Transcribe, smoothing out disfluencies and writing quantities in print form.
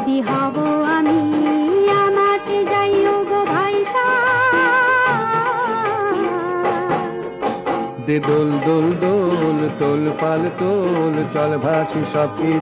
যদি হব আমি আমাকে যাইও গো ভাইসা দে দোল দোল দোল তোল পাল তোল চল ভাসি সব